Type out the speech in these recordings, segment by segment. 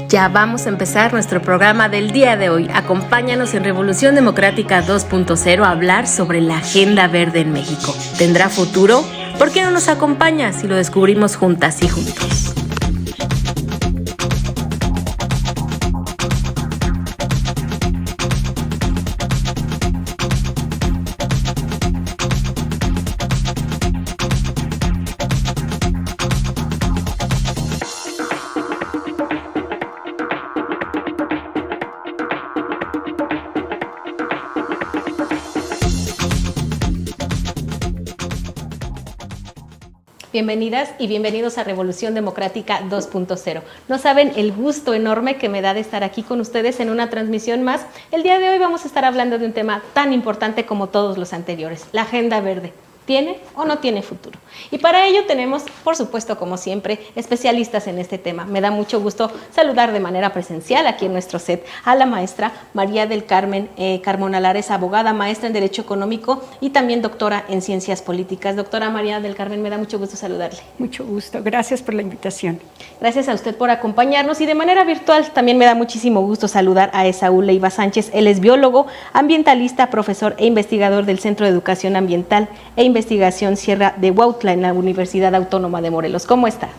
Ya vamos a empezar nuestro programa del día de hoy. Acompáñanos en Revolución Democrática 2.0 a hablar sobre la Agenda Verde en México. ¿Tendrá futuro? ¿Por qué no nos acompaña si lo descubrimos juntas y juntos? Bienvenidas y bienvenidos a Revolución Democrática 2.0. No saben el gusto enorme que me da de estar aquí con ustedes en una transmisión más. El día de hoy vamos a estar hablando de un tema tan importante como todos los anteriores, la Agenda Verde. ¿Tiene o no tiene futuro? Y para ello tenemos, por supuesto, como siempre, especialistas en este tema. Me da mucho gusto saludar de manera presencial aquí en nuestro set a la maestra María del Carmen Carmona Lares, abogada, maestra en Derecho Económico y también doctora en Ciencias Políticas. Doctora María del Carmen, me da mucho gusto saludarle. Mucho gusto, gracias por la invitación. Gracias a usted por acompañarnos y de manera virtual también me da muchísimo gusto saludar a Esaú Leiva Sánchez. Él es biólogo, ambientalista, profesor e investigador del Centro de Educación Ambiental e Investigación Sierra de Huautla en la Universidad Autónoma de Morelos. ¿Cómo está?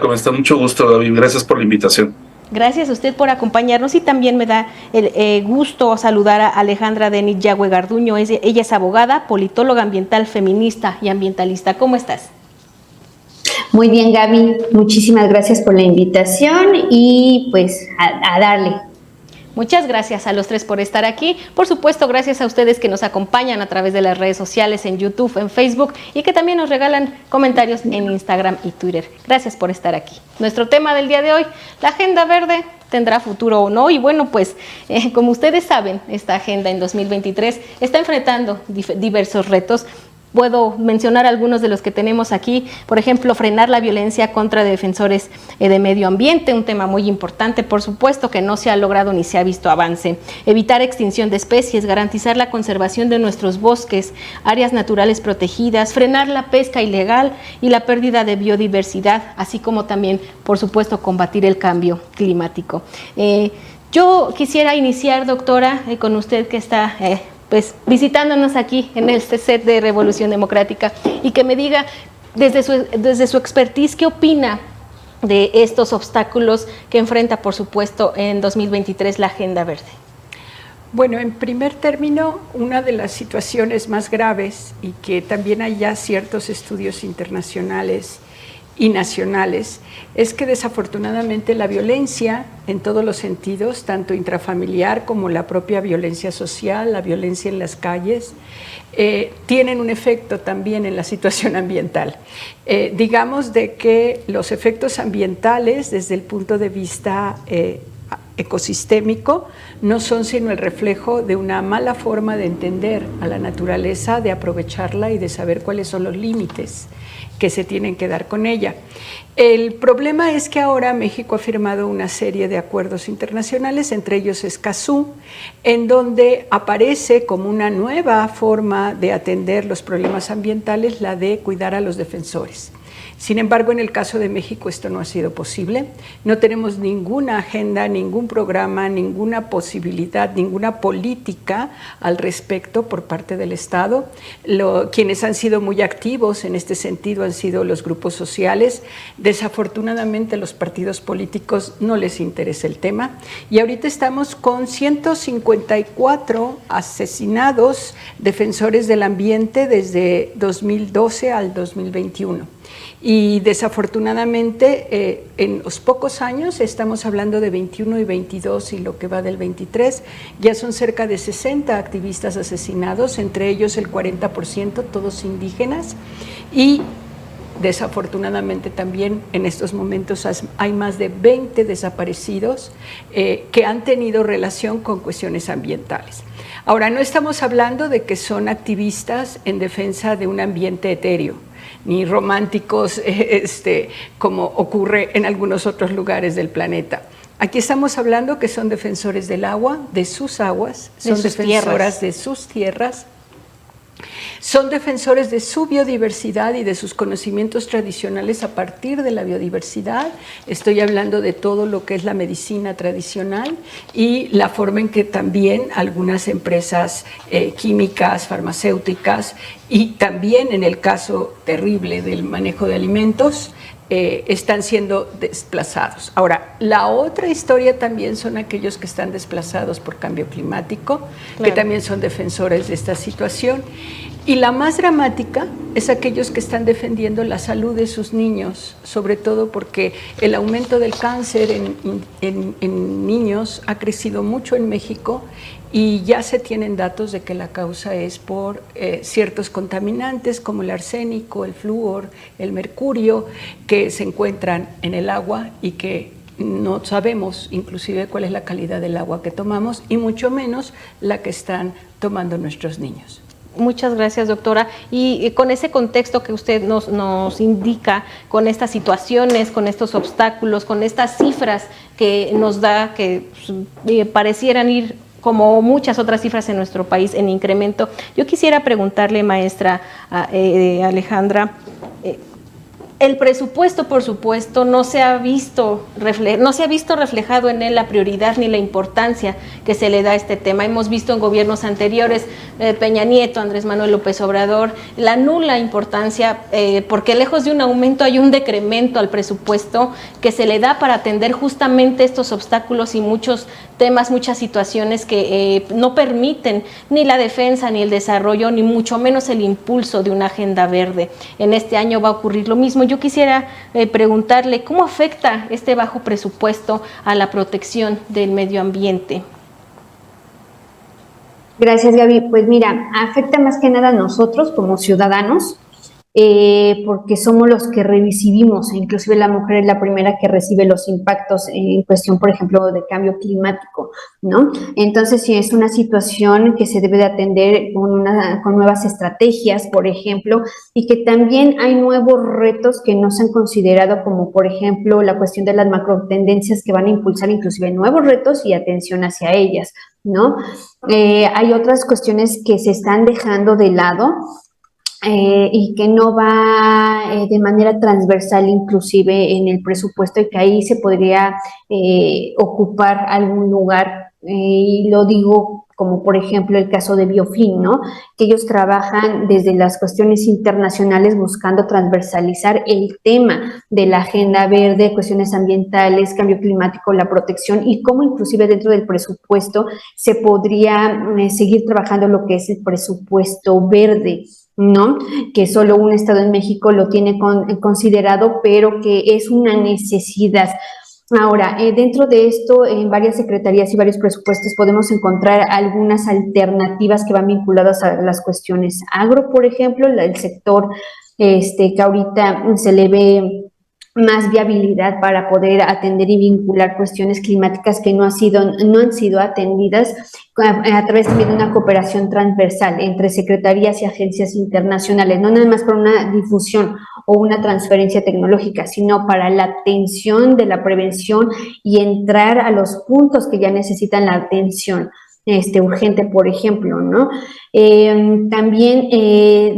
¿Cómo está? Mucho gusto, David. Gracias por la invitación. Gracias a usted por acompañarnos y también me da el gusto saludar a Alejandra Denis Yagüe Garduño. Ella es abogada, politóloga ambiental, feminista y ambientalista. ¿Cómo estás? Muy bien, Gaby. Muchísimas gracias por la invitación y pues a darle. Muchas gracias a los tres por estar aquí. Por supuesto, gracias a ustedes que nos acompañan a través de las redes sociales, en YouTube, en Facebook y que también nos regalan comentarios en Instagram y Twitter. Gracias por estar aquí. Nuestro tema del día de hoy, la Agenda Verde, ¿tendrá futuro o no? Y bueno, pues como ustedes saben, esta agenda en 2023 está enfrentando diversos retos. Puedo mencionar algunos de los que tenemos aquí, por ejemplo, frenar la violencia contra defensores de medio ambiente, un tema muy importante, por supuesto, que no se ha logrado ni se ha visto avance. Evitar extinción de especies, garantizar la conservación de nuestros bosques, áreas naturales protegidas, frenar la pesca ilegal y la pérdida de biodiversidad, así como también, por supuesto, combatir el cambio climático. Yo quisiera iniciar, doctora, con usted que está pues visitándonos aquí en este set de Revolución Democrática y que me diga desde su expertise qué opina de estos obstáculos que enfrenta, por supuesto, en 2023 la Agenda Verde. Bueno, en primer término, una de las situaciones más graves y que también hay ya ciertos estudios internacionales y nacionales, es que desafortunadamente la violencia en todos los sentidos, tanto intrafamiliar como la propia violencia social, la violencia en las calles, tienen un efecto también en la situación ambiental. Digamos de que los efectos ambientales desde el punto de vista ecosistémico no son sino el reflejo de una mala forma de entender a la naturaleza, de aprovecharla y de saber cuáles son los límites que se tienen que dar con ella. El problema es que ahora México ha firmado una serie de acuerdos internacionales, entre ellos Escazú, en donde aparece como una nueva forma de atender los problemas ambientales la de cuidar a los defensores. Sin embargo, en el caso de México esto no ha sido posible. No tenemos ninguna agenda, ningún programa, ninguna posibilidad, ninguna política al respecto por parte del Estado. Quienes han sido muy activos en este sentido han sido los grupos sociales. Desafortunadamente, los partidos políticos no les interesa el tema. Y ahorita estamos con 154 asesinados defensores del ambiente desde 2012 al 2021. Y desafortunadamente en los pocos años, estamos hablando de 21 y 22 y lo que va del 23, ya son cerca de 60 activistas asesinados, entre ellos el 40% todos indígenas, y desafortunadamente también en estos momentos hay más de 20 desaparecidos que han tenido relación con cuestiones ambientales. Ahora, no estamos hablando de que son activistas en defensa de un ambiente etéreo, ni románticos como ocurre en algunos otros lugares del planeta. Aquí estamos hablando que son defensores del agua, de sus aguas, son defensoras de sus tierras, Son defensores de su biodiversidad y de sus conocimientos tradicionales a partir de la biodiversidad. Estoy hablando de todo lo que es la medicina tradicional y la forma en que también algunas empresas químicas, farmacéuticas y también en el caso terrible del manejo de alimentos, están siendo desplazados. Ahora, la otra historia también son aquellos que están desplazados por cambio climático, claro, que también son defensores de esta situación. Y la más dramática es aquellos que están defendiendo la salud de sus niños, sobre todo porque el aumento del cáncer en niños ha crecido mucho en México y ya se tienen datos de que la causa es por ciertos contaminantes como el arsénico, el flúor, el mercurio, que se encuentran en el agua y que no sabemos inclusive cuál es la calidad del agua que tomamos y mucho menos la que están tomando nuestros niños. Muchas gracias, doctora. Y con ese contexto que usted nos indica, con estas situaciones, con estos obstáculos, con estas cifras que nos da, que parecieran ir como muchas otras cifras en nuestro país en incremento, yo quisiera preguntarle, maestra Alejandra, el presupuesto, por supuesto, no se ha visto reflejado en él la prioridad ni la importancia que se le da a este tema. Hemos visto en gobiernos anteriores, Peña Nieto, Andrés Manuel López Obrador, la nula importancia, porque lejos de un aumento hay un decremento al presupuesto que se le da para atender justamente estos obstáculos y muchos temas, muchas situaciones que no permiten ni la defensa, ni el desarrollo, ni mucho menos el impulso de una agenda verde. En este año va a ocurrir lo mismo. Yo quisiera preguntarle, ¿cómo afecta este bajo presupuesto a la protección del medio ambiente? Gracias, Gaby. Pues mira, afecta más que nada a nosotros como ciudadanos, porque somos los que recibimos, inclusive la mujer es la primera que recibe los impactos en cuestión, por ejemplo, de cambio climático, ¿no? Entonces, sí, es una situación que se debe de atender con nuevas estrategias, por ejemplo, y que también hay nuevos retos que no se han considerado, como por ejemplo, la cuestión de las macrotendencias que van a impulsar inclusive nuevos retos y atención hacia ellas, ¿no? Hay otras cuestiones que se están dejando de lado, y que no va de manera transversal inclusive en el presupuesto y que ahí se podría ocupar algún lugar, y lo digo como por ejemplo el caso de Biofin, ¿no? Que ellos trabajan desde las cuestiones internacionales buscando transversalizar el tema de la agenda verde, cuestiones ambientales, cambio climático, la protección y cómo inclusive dentro del presupuesto se podría seguir trabajando lo que es el presupuesto verde, ¿no? Que solo un estado en México lo tiene considerado, pero que es una necesidad. Ahora, dentro de esto, en varias secretarías y varios presupuestos podemos encontrar algunas alternativas que van vinculadas a las cuestiones agro, por ejemplo, el sector que ahorita se le ve más viabilidad para poder atender y vincular cuestiones climáticas que no han sido atendidas a través también de una cooperación transversal entre secretarías y agencias internacionales, no nada más para una difusión o una transferencia tecnológica, sino para la atención de la prevención y entrar a los puntos que ya necesitan la atención urgente, por ejemplo, ¿no? También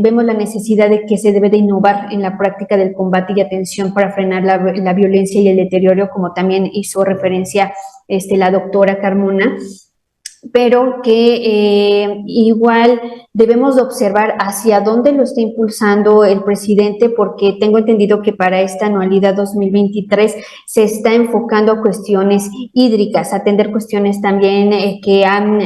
vemos la necesidad de que se debe de innovar en la práctica del combate y atención para frenar la violencia y el deterioro, como también hizo referencia la doctora Carmona, pero que igual debemos de observar hacia dónde lo está impulsando el presidente, porque tengo entendido que para esta anualidad 2023 se está enfocando a cuestiones hídricas, a atender cuestiones también que han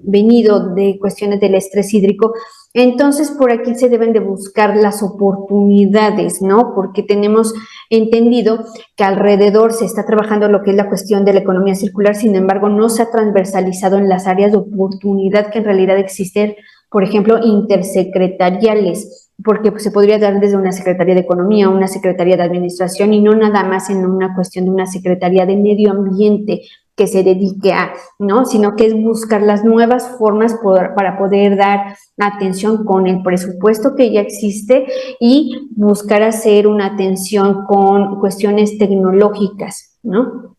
venido de cuestiones del estrés hídrico. Entonces, por aquí se deben de buscar las oportunidades, ¿no? Porque tenemos entendido que alrededor se está trabajando lo que es la cuestión de la economía circular, sin embargo, no se ha transversalizado en las áreas de oportunidad que en realidad existen, por ejemplo, intersecretariales, porque se podría dar desde una Secretaría de Economía, una Secretaría de Administración y no nada más en una cuestión de una Secretaría de Medio Ambiente que se dedique a, ¿no? Sino que es buscar las nuevas formas para poder dar atención con el presupuesto que ya existe y buscar hacer una atención con cuestiones tecnológicas, ¿no?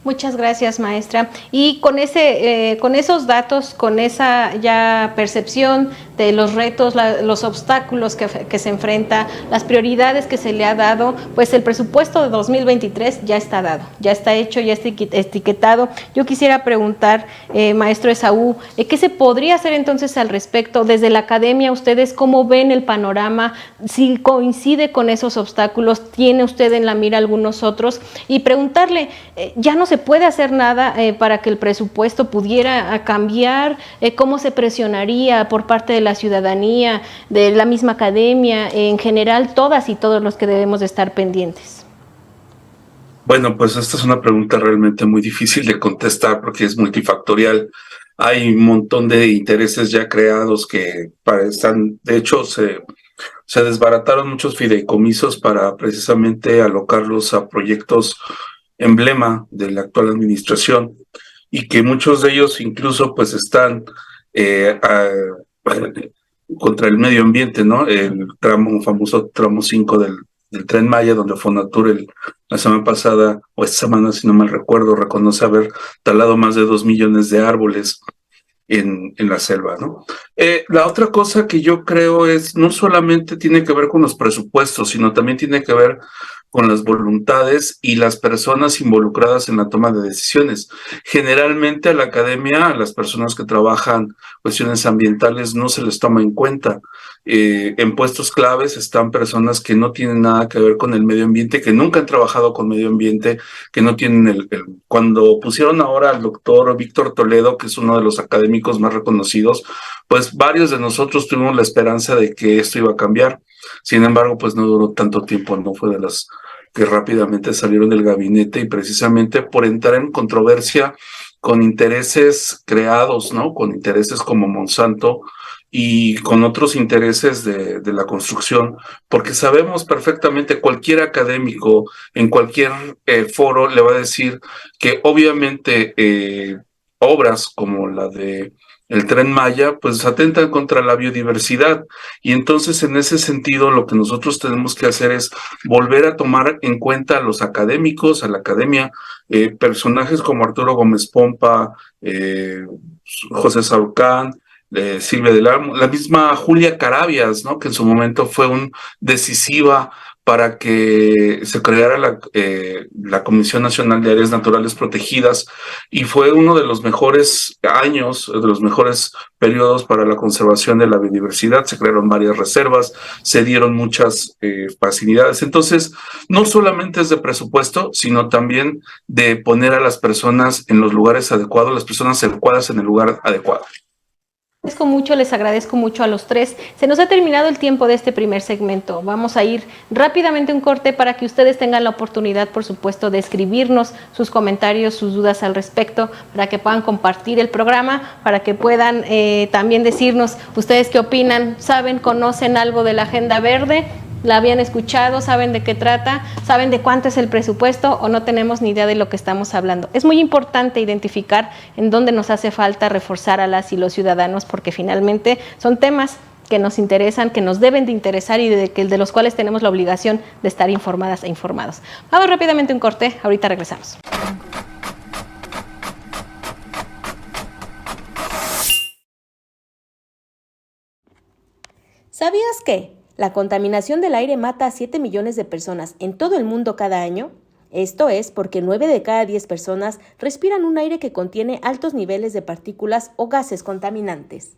Muchas gracias, maestra. Y con esos datos, con esa ya percepción de los retos, los obstáculos que se enfrenta, las prioridades que se le ha dado, pues el presupuesto de 2023 ya está dado, ya está hecho, ya está etiquetado. Yo quisiera preguntar, maestro Esaú, ¿qué se podría hacer entonces al respecto? Desde la academia, ¿ustedes cómo ven el panorama? Si coincide con esos obstáculos, ¿tiene usted en la mira algunos otros? Y preguntarle, ¿ya no se puede hacer nada para que el presupuesto pudiera cambiar? ¿Cómo se presionaría por parte de la ciudadanía, de la misma academia, en general, todas y todos los que debemos de estar pendientes? Bueno, pues esta es una pregunta realmente muy difícil de contestar porque es multifactorial. Hay un montón de intereses ya creados que están, de hecho, se desbarataron muchos fideicomisos para precisamente alocarlos a proyectos emblema de la actual administración y que muchos de ellos incluso pues están contra el medio ambiente, ¿no? El famoso tramo 5 del Tren Maya, donde Fonatur la semana pasada, o esta semana, si no mal recuerdo, reconoce haber talado más de 2 millones de árboles en la selva, ¿no? La otra cosa que yo creo es, no solamente tiene que ver con los presupuestos, sino también tiene que ver con las voluntades y las personas involucradas en la toma de decisiones. Generalmente a la academia, a las personas que trabajan cuestiones ambientales, no se les toma en cuenta. En puestos claves están personas que no tienen nada que ver con el medio ambiente, que nunca han trabajado con medio ambiente, que no tienen Cuando pusieron ahora al doctor Víctor Toledo, que es uno de los académicos más reconocidos, pues varios de nosotros tuvimos la esperanza de que esto iba a cambiar. Sin embargo, pues no duró tanto tiempo, no fue de las que rápidamente salieron del gabinete y precisamente por entrar en controversia con intereses creados, ¿no? Con intereses como Monsanto y con otros intereses de la construcción, porque sabemos perfectamente, cualquier académico en cualquier foro le va a decir que obviamente obras como la de el Tren Maya, pues atentan contra la biodiversidad. Y entonces, en ese sentido, lo que nosotros tenemos que hacer es volver a tomar en cuenta a los académicos, a la academia, personajes como Arturo Gómez Pompa, José Sarucán, Silvia del Amo, la misma Julia Carabias, ¿no? Que en su momento fue decisiva para que se creara la Comisión Nacional de Áreas Naturales Protegidas y fue uno de los mejores años, de los mejores periodos para la conservación de la biodiversidad. Se crearon varias reservas, se dieron muchas facilidades. Entonces, no solamente es de presupuesto, sino también de poner a las personas en los lugares adecuados, las personas adecuadas en el lugar adecuado. Les agradezco mucho a los tres. Se nos ha terminado el tiempo de este primer segmento. Vamos a ir rápidamente a un corte para que ustedes tengan la oportunidad, por supuesto, de escribirnos sus comentarios, sus dudas al respecto, para que puedan compartir el programa, para que puedan también decirnos ustedes qué opinan, saben, conocen algo de la Agenda Verde, la habían escuchado, saben de qué trata, saben de cuánto es el presupuesto o no tenemos ni idea de lo que estamos hablando. Es muy importante identificar en dónde nos hace falta reforzar a las y los ciudadanos, porque finalmente son temas que nos interesan, que nos deben de interesar y de los cuales tenemos la obligación de estar informadas e informados. Vamos rápidamente a un corte, ahorita regresamos. ¿Sabías que la contaminación del aire mata a 7 millones de personas en todo el mundo cada año? Esto es porque 9 de cada 10 personas respiran un aire que contiene altos niveles de partículas o gases contaminantes.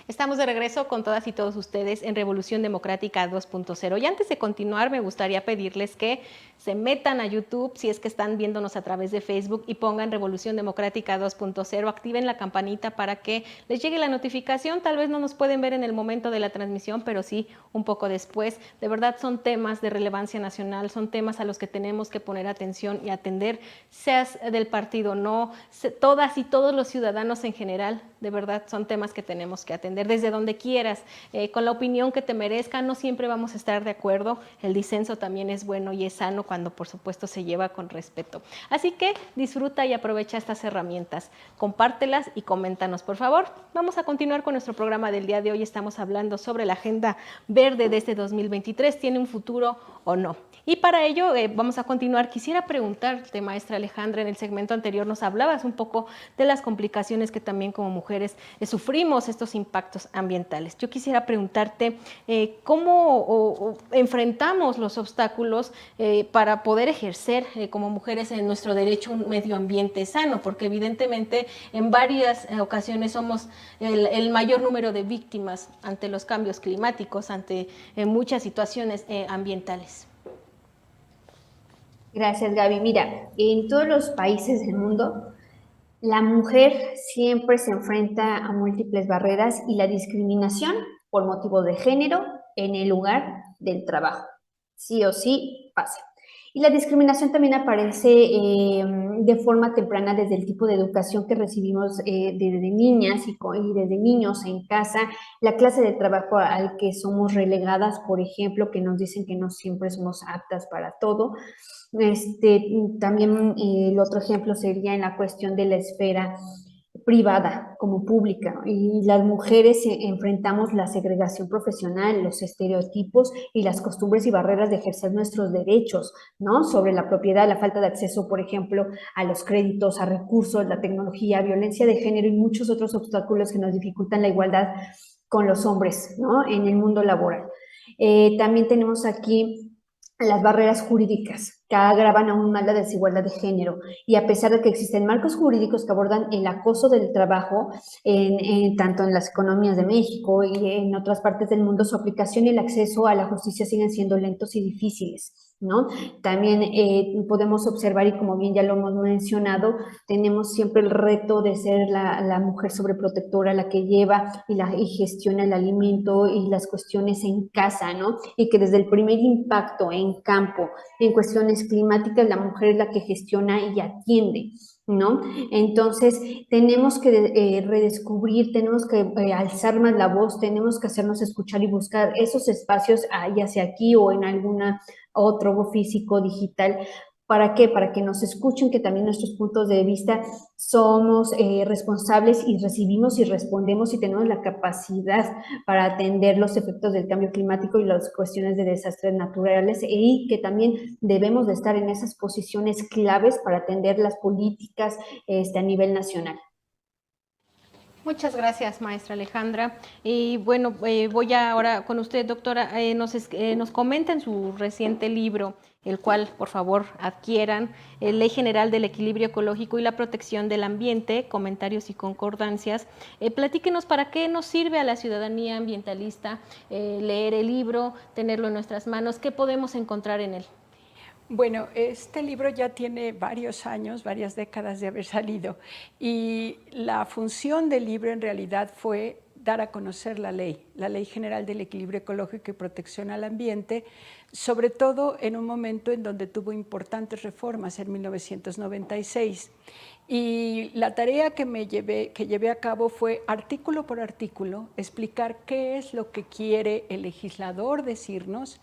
Estamos de regreso con todas y todos ustedes en Revolución Democrática 2.0. Y antes de continuar, me gustaría pedirles que se metan a YouTube, si es que están viéndonos a través de Facebook, y pongan Revolución Democrática 2.0, activen la campanita para que les llegue la notificación. Tal vez no nos pueden ver en el momento de la transmisión, pero sí un poco después. De verdad son temas de relevancia nacional, son temas a los que tenemos que poner atención y atender, seas del partido o no, todas y todos los ciudadanos en general de verdad son temas que tenemos que atender desde donde quieras, con la opinión que te merezca. No siempre vamos a estar de acuerdo, el disenso también es bueno y es sano cuando por supuesto se lleva con respeto. Así que disfruta y aprovecha estas herramientas, compártelas y coméntanos por favor. Vamos a continuar con nuestro programa del día de hoy. Estamos hablando sobre la Agenda Verde de este 2023, ¿tiene un futuro o no? Y para ello vamos a continuar. Quisiera preguntarte, maestra Alejandra, en el segmento anterior nos hablabas un poco de las complicaciones que también como mujeres sufrimos estos impactos ambientales. Yo quisiera preguntarte cómo enfrentamos los obstáculos para poder ejercer como mujeres en nuestro derecho a un medio ambiente sano, porque evidentemente en varias ocasiones somos el mayor número de víctimas ante los cambios climáticos, ante muchas situaciones ambientales. Gracias, Gaby. Mira, en todos los países del mundo, la mujer siempre se enfrenta a múltiples barreras y la discriminación por motivo de género en el lugar del trabajo. Sí o sí pasa. Y la discriminación también aparece de forma temprana desde el tipo de educación que recibimos desde niñas y desde niños en casa, la clase de trabajo al que somos relegadas, por ejemplo, que nos dicen que no siempre somos aptas para todo. También el otro ejemplo sería en la cuestión de la esfera privada como pública, y las mujeres enfrentamos la segregación profesional, los estereotipos y las costumbres y barreras de ejercer nuestros derechos, ¿no? Sobre la propiedad, la falta de acceso, por ejemplo, a los créditos, a recursos, la tecnología, violencia de género y muchos otros obstáculos que nos dificultan la igualdad con los hombres, ¿no? En el mundo laboral. También tenemos aquí las barreras jurídicas que agravan aún más la desigualdad de género, y a pesar de que existen marcos jurídicos que abordan el acoso del trabajo tanto en las economías de México y en otras partes del mundo, su aplicación y el acceso a la justicia siguen siendo lentos y difíciles, ¿no? También podemos observar, y como bien ya lo hemos mencionado, tenemos siempre el reto de ser la mujer sobreprotectora, la que lleva y gestiona el alimento y las cuestiones en casa, ¿no? Y que desde el primer impacto en campo, en cuestiones climáticas, la mujer es la que gestiona y atiende, ¿no? Entonces, tenemos que redescubrir, tenemos que alzar más la voz, tenemos que hacernos escuchar y buscar esos espacios, ya sea aquí o en alguna otro físico, digital. ¿Para qué? Para que nos escuchen, que también nuestros puntos de vista somos responsables y recibimos y respondemos y tenemos la capacidad para atender los efectos del cambio climático y las cuestiones de desastres naturales, y que también debemos de estar en esas posiciones claves para atender las políticas a nivel nacional. Muchas gracias, maestra Alejandra. Y bueno, voy ahora con usted, doctora. Nos comenta en su reciente libro, el cual, por favor, adquieran, Ley General del Equilibrio Ecológico y la Protección del Ambiente, comentarios y concordancias. Platíquenos para qué nos sirve a la ciudadanía ambientalista leer el libro, tenerlo en nuestras manos, qué podemos encontrar en él. Bueno, este libro ya tiene varios años, varias décadas de haber salido, y la función del libro en realidad fue dar a conocer la Ley General del Equilibrio Ecológico y Protección al Ambiente, sobre todo en un momento en donde tuvo importantes reformas en 1996. Y la tarea que llevé a cabo fue, artículo por artículo, explicar qué es lo que quiere el legislador decirnos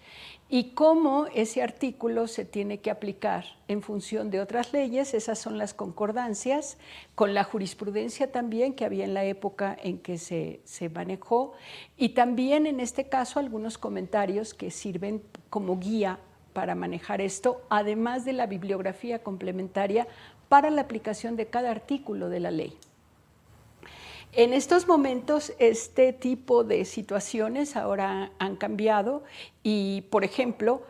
y cómo ese artículo se tiene que aplicar en función de otras leyes. Esas son las concordancias, con la jurisprudencia también que había en la época en que se manejó, y también en este caso algunos comentarios que sirven como guía para manejar esto, además de la bibliografía complementaria para la aplicación de cada artículo de la ley. En estos momentos, este tipo de situaciones ahora han cambiado y, por ejemplo,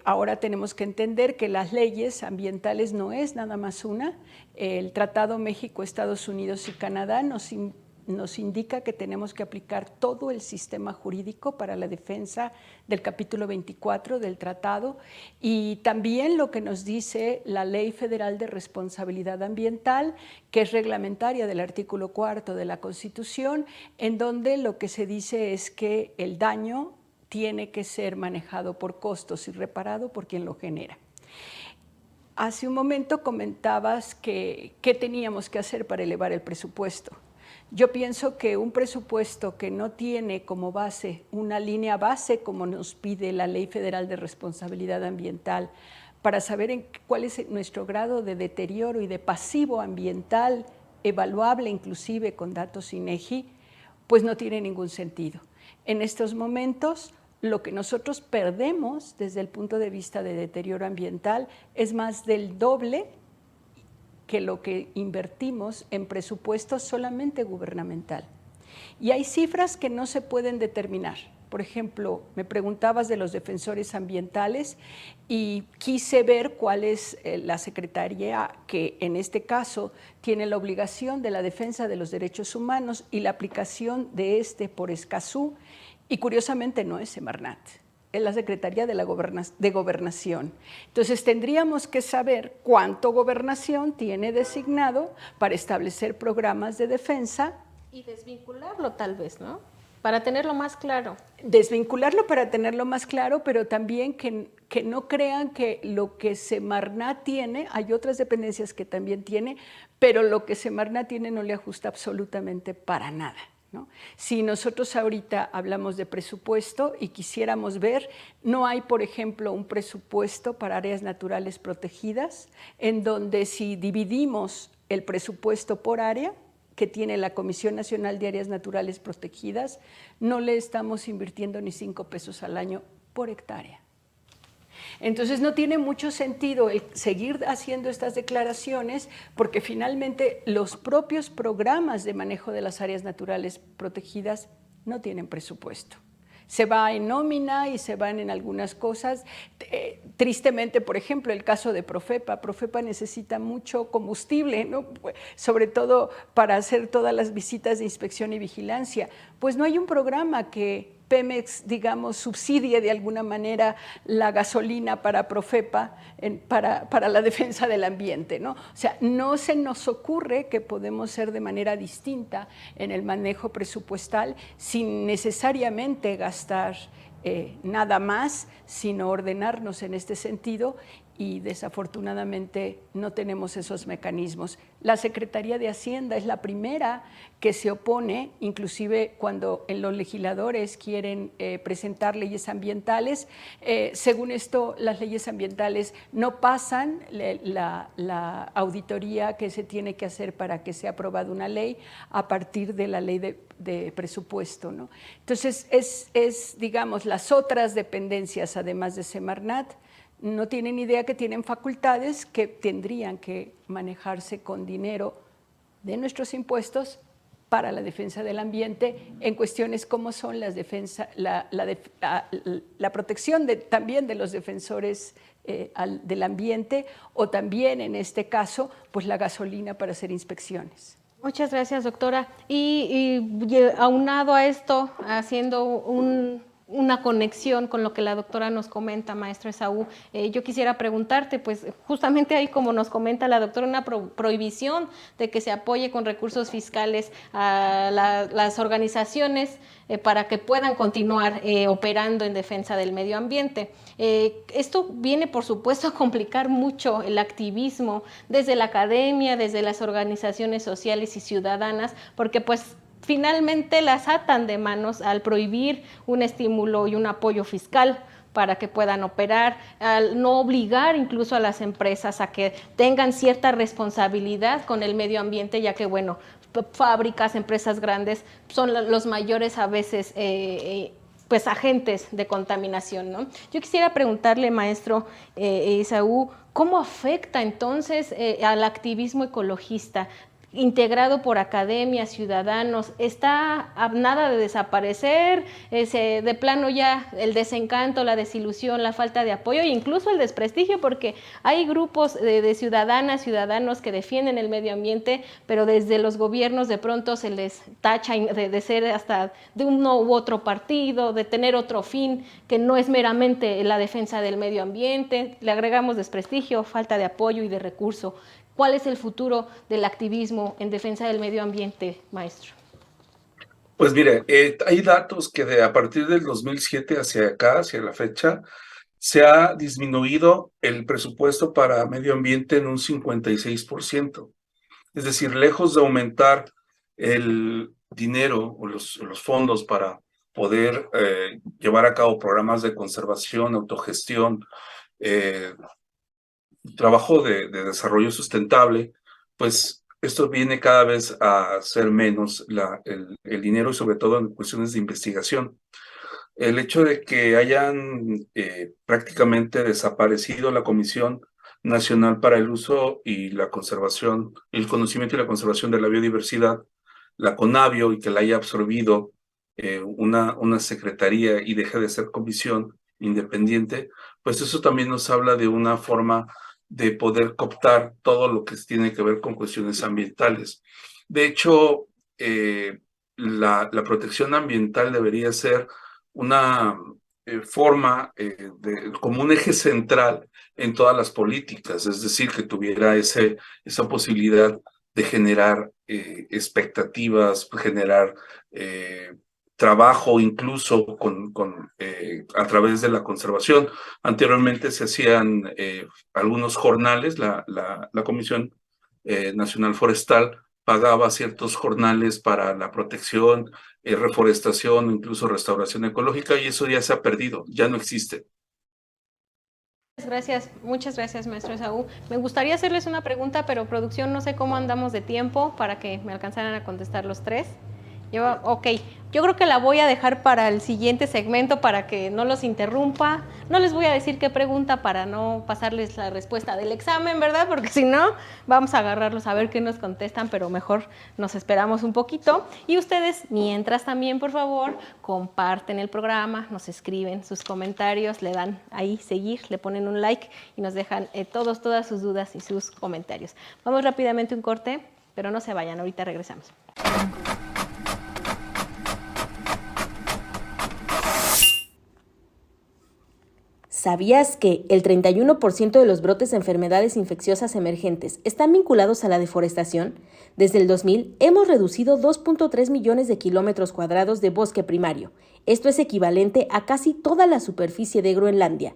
ahora tenemos que entender que las leyes ambientales no es nada más una. El Tratado México, Estados Unidos y Canadá nos indica que tenemos que aplicar todo el sistema jurídico para la defensa del capítulo 24 del tratado, y también lo que nos dice la Ley Federal de Responsabilidad Ambiental, que es reglamentaria del artículo 4 de la Constitución, en donde lo que se dice es que el daño tiene que ser manejado por costos y reparado por quien lo genera. Hace un momento comentabas que qué teníamos que hacer para elevar el presupuesto. Yo pienso que un presupuesto que no tiene como base una línea base, como nos pide la Ley Federal de Responsabilidad Ambiental, para saber cuál es nuestro grado de deterioro y de pasivo ambiental, evaluable inclusive con datos INEGI, pues no tiene ningún sentido. En estos momentos, lo que nosotros perdemos desde el punto de vista de deterioro ambiental es más del doble que lo que invertimos en presupuesto solamente gubernamental. Y hay cifras que no se pueden determinar. Por ejemplo, me preguntabas de los defensores ambientales y quise ver cuál es la secretaría que en este caso tiene la obligación de la defensa de los derechos humanos y la aplicación de por Escazú, y curiosamente no es Semarnat. Es la Secretaría de Gobernación. Entonces tendríamos que saber cuánto Gobernación tiene designado para establecer programas de defensa. Y desvincularlo tal vez, ¿no? Para tenerlo más claro. Desvincularlo para tenerlo más claro, pero también que no crean que lo que Semarnat tiene, hay otras dependencias que también tiene, pero lo que Semarnat tiene no le ajusta absolutamente para nada, ¿no? Si nosotros ahorita hablamos de presupuesto y quisiéramos ver, no hay, por ejemplo, un presupuesto para áreas naturales protegidas, en donde si dividimos el presupuesto por área que tiene la Comisión Nacional de Áreas Naturales Protegidas, no le estamos invirtiendo ni 5 pesos al año por hectárea. Entonces no tiene mucho sentido el seguir haciendo estas declaraciones porque finalmente los propios programas de manejo de las áreas naturales protegidas no tienen presupuesto. Se va en nómina y se van en algunas cosas. Tristemente, por ejemplo, el caso de Profepa. Profepa necesita mucho combustible, ¿no? Sobre todo para hacer todas las visitas de inspección y vigilancia. Pues no hay un programa que Pemex, digamos, subsidie de alguna manera la gasolina para Profepa, para la defensa del ambiente, ¿no? O sea, no se nos ocurre que podemos ser de manera distinta en el manejo presupuestal sin necesariamente gastar nada más, sino ordenarnos en este sentido, y desafortunadamente no tenemos esos mecanismos. La Secretaría de Hacienda es la primera que se opone, inclusive cuando los legisladores quieren presentar leyes ambientales. Según esto, las leyes ambientales no pasan la auditoría que se tiene que hacer para que sea aprobada una ley a partir de la ley de presupuesto, ¿no? Entonces, digamos, las otras dependencias, además de Semarnat, no tienen idea que tienen facultades que tendrían que manejarse con dinero de nuestros impuestos para la defensa del ambiente en cuestiones como son la protección también de los defensores del ambiente, o también en este caso pues la gasolina para hacer inspecciones. Muchas gracias, doctora. Y aunado a esto, haciendo una conexión con lo que la doctora nos comenta, maestra Esaú, yo quisiera preguntarte, pues justamente ahí, como nos comenta la doctora, una prohibición de que se apoye con recursos fiscales a las organizaciones para que puedan continuar operando en defensa del medio ambiente. Esto viene, por supuesto, a complicar mucho el activismo desde la academia, desde las organizaciones sociales y ciudadanas, porque pues finalmente las atan de manos al prohibir un estímulo y un apoyo fiscal para que puedan operar, al no obligar incluso a las empresas a que tengan cierta responsabilidad con el medio ambiente, ya que, bueno, fábricas, empresas grandes son los mayores a veces pues agentes de contaminación, ¿no? Yo quisiera preguntarle, maestro Esaú, ¿cómo afecta entonces al activismo ecologista? Integrado por academia, ciudadanos, está a nada de desaparecer, de plano ya el desencanto, la desilusión, la falta de apoyo e incluso el desprestigio, porque hay grupos de ciudadanos que defienden el medio ambiente, pero desde los gobiernos de pronto se les tacha de ser hasta de uno u otro partido, de tener otro fin que no es meramente la defensa del medio ambiente. Le agregamos desprestigio, falta de apoyo y de recurso. ¿Cuál es el futuro del activismo en defensa del medio ambiente, maestro? Pues mire, hay datos que a partir del 2007 hacia acá, hacia la fecha, se ha disminuido el presupuesto para medio ambiente en un 56%. Es decir, lejos de aumentar el dinero o los fondos para poder llevar a cabo programas de conservación, autogestión, trabajo de desarrollo sustentable, pues esto viene cada vez a ser menos el dinero y sobre todo en cuestiones de investigación. El hecho de que hayan prácticamente desaparecido la Comisión Nacional para el Uso y la Conservación, el Conocimiento y la Conservación de la Biodiversidad, la CONABIO, y que la haya absorbido una secretaría y deje de ser comisión independiente, pues eso también nos habla de una forma de poder cooptar todo lo que tiene que ver con cuestiones ambientales. De hecho, la protección ambiental debería ser una forma como un eje central en todas las políticas, es decir, que tuviera esa posibilidad de generar expectativas, generar trabajo incluso a través de la conservación. Anteriormente se hacían algunos jornales, la Comisión Nacional Forestal pagaba ciertos jornales para la protección, reforestación, incluso restauración ecológica, y eso ya se ha perdido, ya no existe. Muchas gracias, maestro Esaú. Me gustaría hacerles una pregunta, pero producción, no sé cómo andamos de tiempo para que me alcanzaran a contestar los tres. Yo creo que la voy a dejar para el siguiente segmento para que no los interrumpa. No les voy a decir qué pregunta para no pasarles la respuesta del examen, ¿verdad? Porque si no, vamos a agarrarlos a ver qué nos contestan, pero mejor nos esperamos un poquito. Y ustedes, mientras también, por favor, comparten el programa, nos escriben sus comentarios, le dan ahí seguir, le ponen un like y nos dejan todas sus dudas y sus comentarios. Vamos rápidamente a un corte, pero no se vayan, ahorita regresamos. ¿Sabías que el 31% de los brotes de enfermedades infecciosas emergentes están vinculados a la deforestación? Desde el 2000 hemos reducido 2.3 millones de kilómetros cuadrados de bosque primario. Esto es equivalente a casi toda la superficie de Groenlandia.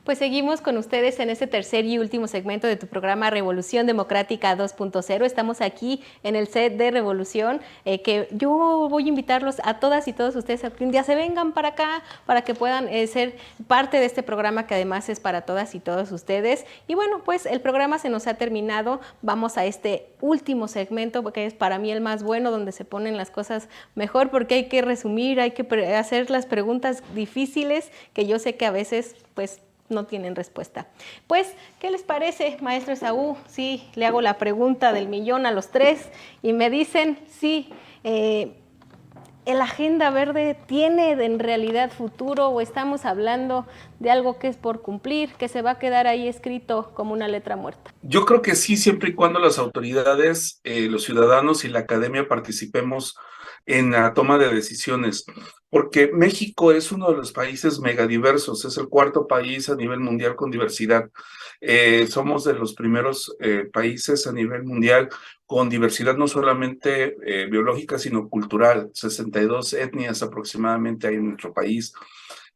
Pues seguimos con ustedes en este tercer y último segmento de tu programa Revolución Democrática 2.0. Estamos aquí en el set de Revolución, que yo voy a invitarlos a todas y todos ustedes a que un día se vengan para acá, para que puedan ser parte de este programa que además es para todas y todos ustedes. Y bueno, pues el programa se nos ha terminado. Vamos a este último segmento, porque es para mí el más bueno, donde se ponen las cosas mejor, porque hay que resumir, hay que hacer las preguntas difíciles, que yo sé que a veces, pues, no tienen respuesta. Pues, ¿qué les parece, maestro Esaú? Sí, le hago la pregunta del millón a los tres y me dicen, sí, ¿el Agenda Verde tiene en realidad futuro o estamos hablando de algo que es por cumplir, que se va a quedar ahí escrito como una letra muerta? Yo creo que sí, siempre y cuando las autoridades, los ciudadanos y la academia participemos en la toma de decisiones, porque México es uno de los países megadiversos, es el cuarto país a nivel mundial con diversidad. Somos de los primeros países a nivel mundial con diversidad no solamente biológica, sino cultural. 62 etnias aproximadamente hay en nuestro país.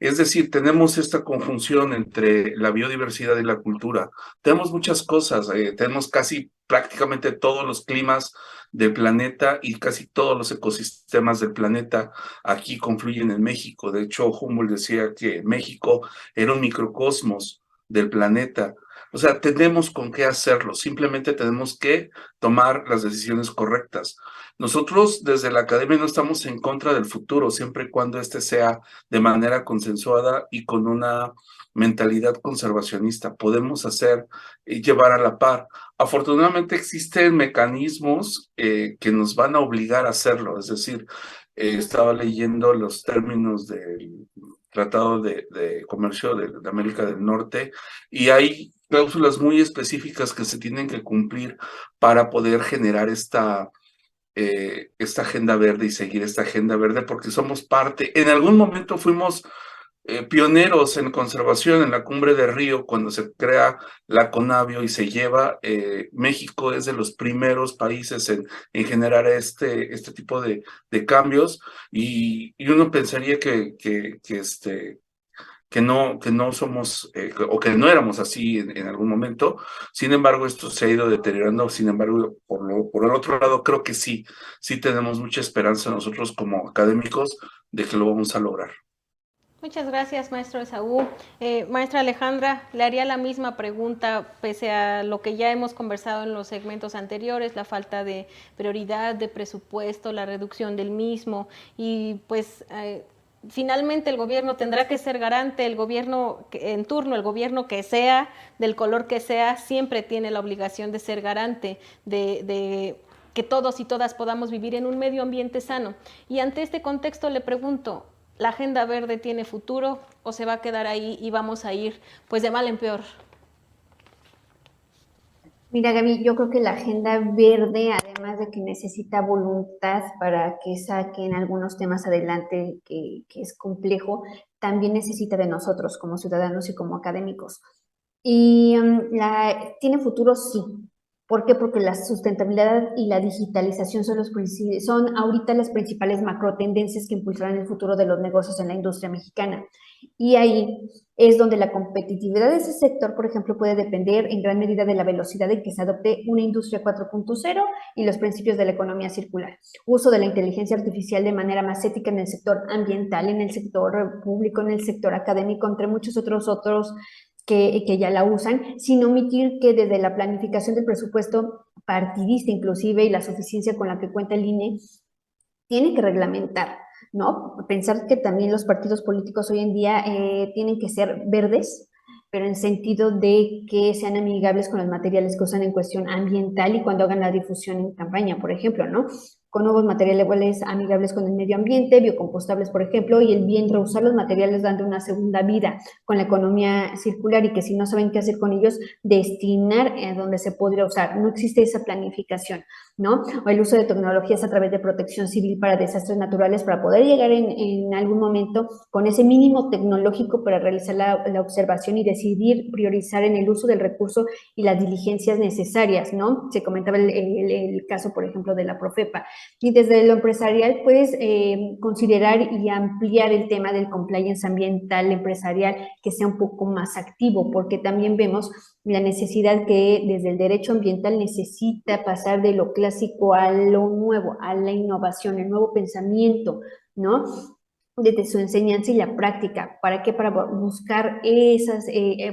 Es decir, tenemos esta conjunción entre la biodiversidad y la cultura. Tenemos muchas cosas, tenemos casi prácticamente todos los climas del planeta y casi todos los ecosistemas del planeta aquí confluyen en México. De hecho, Humboldt decía que México era un microcosmos del planeta. O sea, tenemos con qué hacerlo, simplemente tenemos que tomar las decisiones correctas. Nosotros desde la academia no estamos en contra del futuro, siempre y cuando este sea de manera consensuada y con una mentalidad conservacionista. Podemos hacer y llevar a la par. Afortunadamente existen mecanismos que nos van a obligar a hacerlo, es decir, estaba leyendo los términos del Tratado de Comercio de América del Norte y hay cláusulas muy específicas que se tienen que cumplir para poder generar esta agenda verde y seguir esta agenda verde, porque somos parte. En algún momento fuimos pioneros en conservación en la Cumbre de Río, cuando se crea la CONABIO y se lleva, México es de los primeros países en generar este tipo de cambios, y uno pensaría que que no somos o que no éramos así en algún momento. Sin embargo, esto se ha ido deteriorando. Sin embargo, por el otro lado, creo que sí tenemos mucha esperanza nosotros como académicos de que lo vamos a lograr. Muchas gracias, maestro Esaú. Maestra Alejandra, le haría la misma pregunta, pese a lo que ya hemos conversado en los segmentos anteriores, la falta de prioridad de presupuesto, la reducción del mismo, y pues finalmente el gobierno tendrá que ser garante, el gobierno en turno, el gobierno que sea, del color que sea, siempre tiene la obligación de ser garante de que todos y todas podamos vivir en un medio ambiente sano. Y ante este contexto le pregunto, ¿la agenda verde tiene futuro o se va a quedar ahí y vamos a ir pues de mal en peor? Mira, Gaby, yo creo que la agenda verde, además de que necesita voluntad para que saquen algunos temas adelante, que es complejo, también necesita de nosotros como ciudadanos y como académicos. Y ¿tiene futuro? Sí. ¿Por qué? Porque la sustentabilidad y la digitalización son ahorita las principales macro tendencias que impulsarán el futuro de los negocios en la industria mexicana. Y ahí es donde la competitividad de ese sector, por ejemplo, puede depender en gran medida de la velocidad en que se adopte una industria 4.0 y los principios de la economía circular. Uso de la inteligencia artificial de manera más ética en el sector ambiental, en el sector público, en el sector académico, entre muchos otros que ya la usan, sin omitir que desde la planificación del presupuesto partidista inclusive y la suficiencia con la que cuenta el INE, tiene que reglamentar, ¿no? Pensar que también los partidos políticos hoy en día tienen que ser verdes, pero en sentido de que sean amigables con los materiales que usan en cuestión ambiental y cuando hagan la difusión en campaña, por ejemplo, ¿no? Con nuevos materiales amigables con el medio ambiente, biocompostables, por ejemplo, y el bien reusar los materiales dando una segunda vida con la economía circular y que si no saben qué hacer con ellos, destinar a donde se podría usar. No existe esa planificación, ¿no? O el uso de tecnologías a través de protección civil para desastres naturales para poder llegar en algún momento con ese mínimo tecnológico para realizar la observación y decidir priorizar en el uso del recurso y las diligencias necesarias, ¿no? Se comentaba el caso, por ejemplo, de la Profepa. Y desde lo empresarial, pues, considerar y ampliar el tema del compliance ambiental empresarial que sea un poco más activo, porque también vemos la necesidad que desde el derecho ambiental necesita pasar de lo clásico a lo nuevo, a la innovación, el nuevo pensamiento, ¿no? Desde su enseñanza y la práctica. ¿Para qué? Para buscar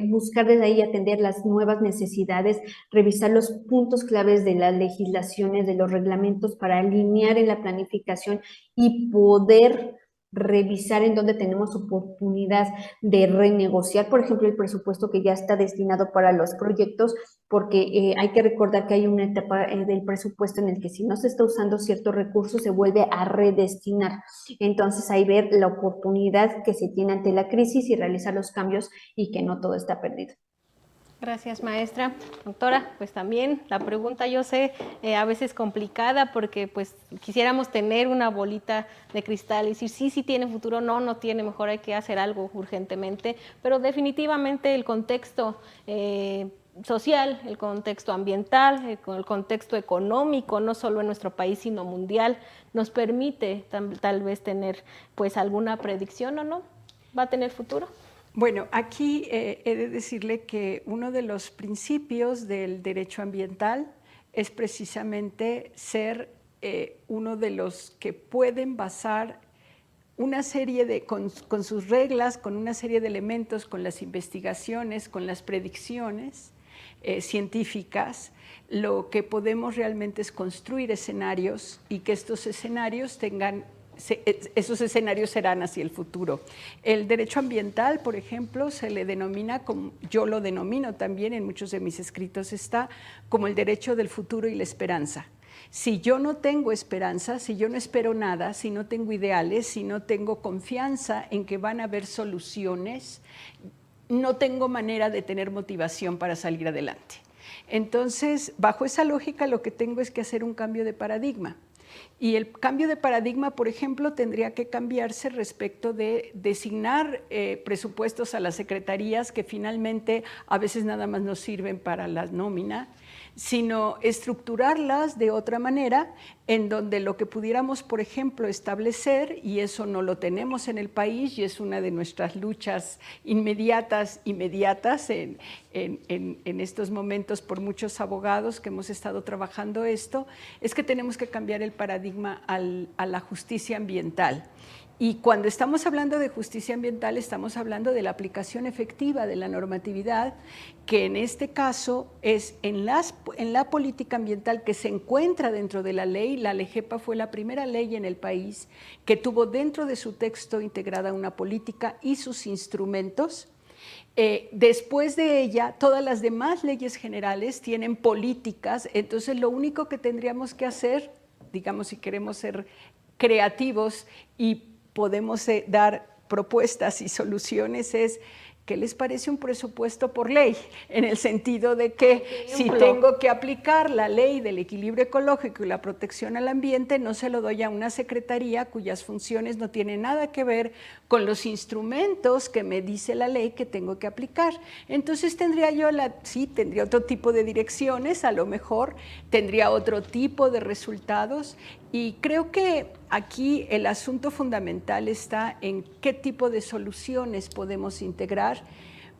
buscar desde ahí atender las nuevas necesidades, revisar los puntos claves de las legislaciones, de los reglamentos para alinear en la planificación y poder revisar en dónde tenemos oportunidad de renegociar, por ejemplo, el presupuesto que ya está destinado para los proyectos, porque hay que recordar que hay una etapa del presupuesto en el que si no se está usando cierto recurso se vuelve a redestinar. Entonces, ahí ver la oportunidad que se tiene ante la crisis y realizar los cambios y que no todo está perdido. Gracias, maestra. Doctora, pues también la pregunta yo sé a veces complicada porque pues quisiéramos tener una bolita de cristal y decir sí tiene futuro, no tiene, mejor hay que hacer algo urgentemente, pero definitivamente el contexto social, el contexto ambiental, el contexto económico, no solo en nuestro país sino mundial, nos permite tal vez tener pues alguna predicción o no, ¿va a tener futuro? Bueno, aquí he de decirle que uno de los principios del derecho ambiental es precisamente ser uno de los que pueden basar una serie con sus reglas, con una serie de elementos, con las investigaciones, con las predicciones científicas, lo que podemos realmente es construir escenarios y que estos escenarios esos escenarios serán hacia el futuro. El derecho ambiental, por ejemplo, se le denomina, como yo lo denomino también, en muchos de mis escritos está, como el derecho del futuro y la esperanza. Si yo no tengo esperanza, si yo no espero nada, si no tengo ideales, si no tengo confianza en que van a haber soluciones, no tengo manera de tener motivación para salir adelante. Entonces, bajo esa lógica, lo que tengo es que hacer un cambio de paradigma. Y el cambio de paradigma, por ejemplo, tendría que cambiarse respecto de designar presupuestos a las secretarías que finalmente a veces nada más nos sirven para la nómina, sino estructurarlas de otra manera, en donde lo que pudiéramos, por ejemplo, establecer, y eso no lo tenemos en el país, y es una de nuestras luchas inmediatas en estos momentos por muchos abogados que hemos estado trabajando esto, es que tenemos que cambiar el paradigma a la justicia ambiental. Y cuando estamos hablando de justicia ambiental, estamos hablando de la aplicación efectiva de la normatividad, que en este caso es en la política ambiental que se encuentra dentro de la ley. La LEGEPA fue la primera ley en el país que tuvo dentro de su texto integrada una política y sus instrumentos. Después de ella, todas las demás leyes generales tienen políticas, entonces lo único que tendríamos que hacer, digamos, si queremos ser creativos y podemos dar propuestas y soluciones, es ¿qué les parece un presupuesto por ley? En el sentido de que si tengo que aplicar la ley del equilibrio ecológico y la protección al ambiente, no se lo doy a una secretaría cuyas funciones no tienen nada que ver con los instrumentos que me dice la ley que tengo que aplicar. Entonces tendría tendría otro tipo de direcciones, a lo mejor tendría otro tipo de resultados, y creo que aquí el asunto fundamental está en qué tipo de soluciones podemos integrar,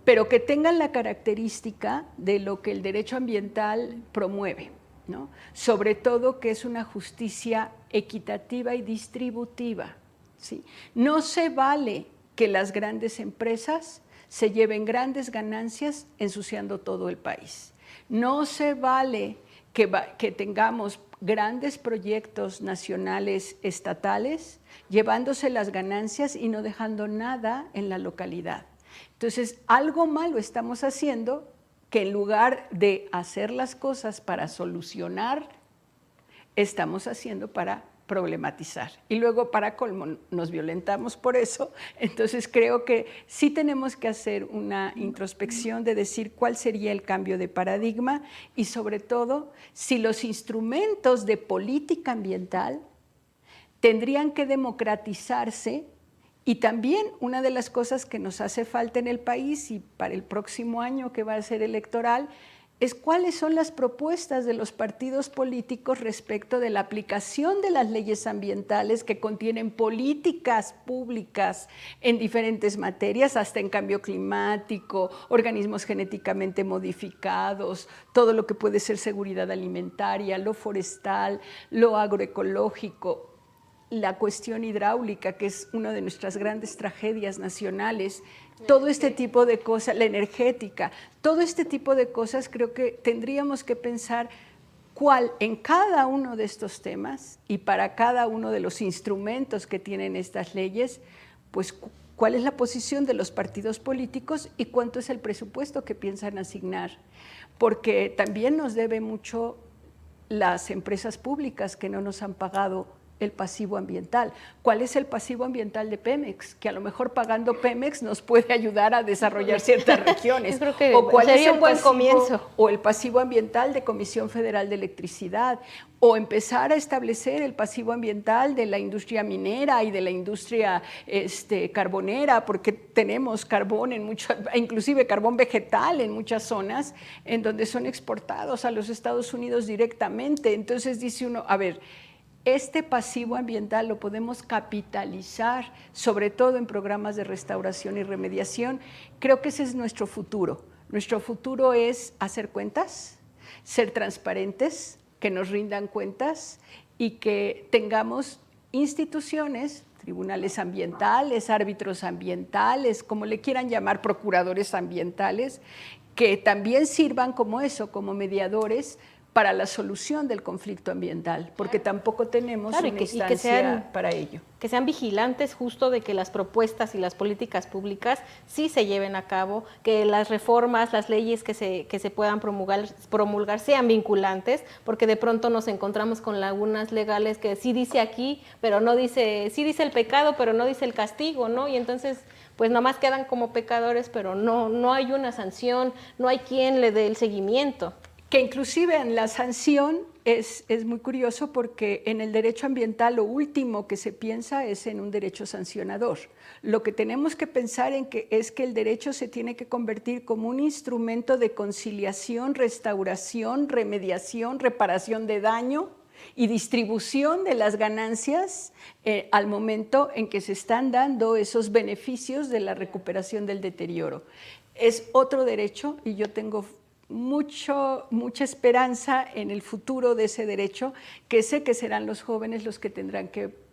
pero que tengan la característica de lo que el derecho ambiental promueve, ¿no? Sobre todo que es una justicia equitativa y distributiva, ¿sí? No se vale que las grandes empresas se lleven grandes ganancias ensuciando todo el país. No se vale que tengamos grandes proyectos nacionales, estatales, llevándose las ganancias y no dejando nada en la localidad. Entonces, algo malo estamos haciendo, que en lugar de hacer las cosas para solucionar, estamos haciendo para problematizar. Y luego, para colmo, nos violentamos por eso. Entonces creo que sí tenemos que hacer una introspección de decir cuál sería el cambio de paradigma y, sobre todo, si los instrumentos de política ambiental tendrían que democratizarse. Y también una de las cosas que nos hace falta en el país y para el próximo año que va a ser electoral es cuáles son las propuestas de los partidos políticos respecto de la aplicación de las leyes ambientales que contienen políticas públicas en diferentes materias, hasta en cambio climático, organismos genéticamente modificados, todo lo que puede ser seguridad alimentaria, lo forestal, lo agroecológico, la cuestión hidráulica, que es una de nuestras grandes tragedias nacionales, todo este tipo de cosas, la energética, todo este tipo de cosas, creo que tendríamos que pensar cuál en cada uno de estos temas y para cada uno de los instrumentos que tienen estas leyes, pues cuál es la posición de los partidos políticos y cuánto es el presupuesto que piensan asignar, porque también nos debe mucho las empresas públicas que no nos han pagado el pasivo ambiental. ¿Cuál es el pasivo ambiental de Pemex? Que a lo mejor pagando Pemex nos puede ayudar a desarrollar ciertas regiones. Yo creo que ¿O cuál sería es el un buen pasivo, comienzo? o el pasivo ambiental de Comisión Federal de Electricidad, o empezar a establecer el pasivo ambiental de la industria minera y de la industria carbonera, porque tenemos carbón en muchas, inclusive carbón vegetal en muchas zonas, en donde son exportados a los Estados Unidos directamente. Entonces dice uno, a ver, este pasivo ambiental lo podemos capitalizar, sobre todo en programas de restauración y remediación. Creo que ese es nuestro futuro. Nuestro futuro es hacer cuentas, ser transparentes, que nos rindan cuentas y que tengamos instituciones, tribunales ambientales, árbitros ambientales, como le quieran llamar, procuradores ambientales, que también sirvan como eso, como mediadores para la solución del conflicto ambiental, porque tampoco tenemos una instancia para ello. Que sean vigilantes justo de que las propuestas y las políticas públicas sí se lleven a cabo, que las reformas, las leyes que se puedan promulgar sean vinculantes, porque de pronto nos encontramos con lagunas legales que sí dice aquí, pero no dice, sí dice el pecado, pero no dice el castigo, ¿no? Y entonces pues nomás quedan como pecadores, pero no hay una sanción, no hay quien le dé el seguimiento. Que inclusive en la sanción es muy curioso porque en el derecho ambiental lo último que se piensa es en un derecho sancionador. Lo que tenemos que pensar es que el derecho se tiene que convertir como un instrumento de conciliación, restauración, remediación, reparación de daño y distribución de las ganancias al momento en que se están dando esos beneficios de la recuperación del deterioro. Es otro derecho y yo tengo mucha esperanza en el futuro de ese derecho, que sé que serán los jóvenes los que tendrán que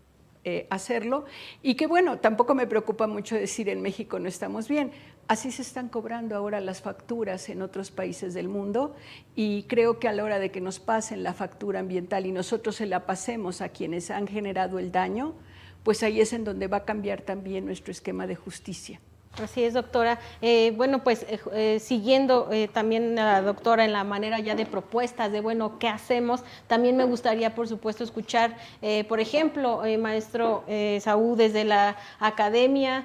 hacerlo, y que bueno, tampoco me preocupa mucho decir en México no estamos bien. Así se están cobrando ahora las facturas en otros países del mundo, y creo que a la hora de que nos pasen la factura ambiental y nosotros se la pasemos a quienes han generado el daño, pues ahí es en donde va a cambiar también nuestro esquema de justicia. Así es, doctora. Bueno, pues siguiendo también a la doctora en la manera ya de propuestas, de bueno, ¿qué hacemos? También me gustaría, por supuesto, escuchar, por ejemplo, maestro Saúl, desde la academia,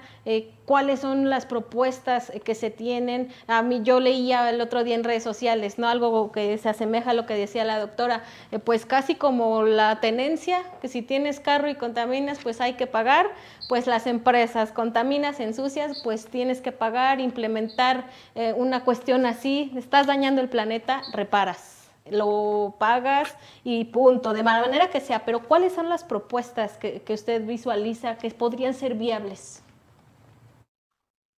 cuáles son las propuestas que se tienen. A mí, yo leía el otro día en redes sociales, ¿no? Algo que se asemeja a lo que decía la doctora, pues casi como la tenencia, que si tienes carro y contaminas, pues hay que pagar, pues las empresas contaminas, ensucias, pues tienes que pagar, implementar una cuestión así, estás dañando el planeta, reparas, lo pagas y punto, de manera que sea. Pero ¿cuáles son las propuestas que usted visualiza que podrían ser viables?